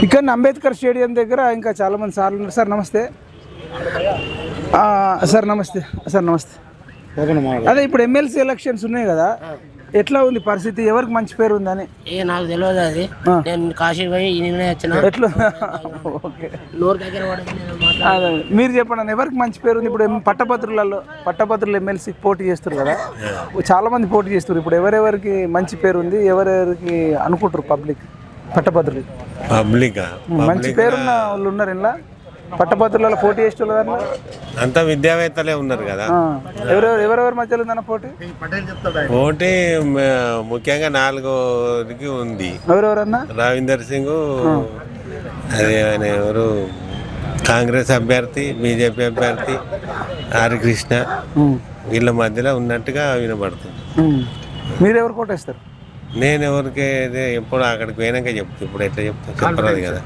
ఇక్కడ అంబేద్కర్ స్టేడియం దగ్గర ఇంకా చాలామంది సార్లు ఉన్నారు. సార్ నమస్తే. సార్ నమస్తే. సార్ నమస్తే. అదే ఇప్పుడు ఎమ్మెల్సీ ఎలక్షన్స్ ఉన్నాయి కదా, ఎట్లా ఉంది పరిస్థితి? ఎవరికి మంచి పేరు ఉందని? నాకు తెలియదు. అది నేను కాశీ పోయి వచ్చిన. ఎట్లా? అదే మీరు చెప్పండి, ఎవరికి మంచి పేరు ఉంది? ఇప్పుడు పట్టభద్రులు ఎమ్మెల్సీ పోటీ చేస్తారు కదా, చాలా మంది పోటీ చేస్తారు. ఇప్పుడు ఎవరెవరికి మంచి పేరు ఉంది, ఎవరెవరికి అనుకుంటారు పబ్లిక్? పట్టభద్రులు మంచి పేరున్న వాళ్ళు ఉన్నారు ఇలా పట్టభద్రులలో పోటీ చేస్తున్నారు. అంతా విద్యావేత్తలే ఉన్నారు కదా. ఎవరెవరి మధ్యలో ఉందన్న పోటీ? పోటీ ముఖ్యంగా 4కి ఉంది. ఎవరెవరన్నా? రవీందర్ సింగ్, అదే ఆయన ఎవరు, కాంగ్రెస్ అభ్యర్థి, బీజేపీ అభ్యర్థి హరికృష్ణ, వీళ్ళ మధ్యలో ఉన్నట్టుగా వినబడుతుంది. మీరెవరు కోటేస్తారు? నేను ఎవరికి ఎప్పుడు అక్కడికి పోయినాక చెప్తా. ఇప్పుడు ఎట్లా చెప్తా చెప్పరాదు కదా.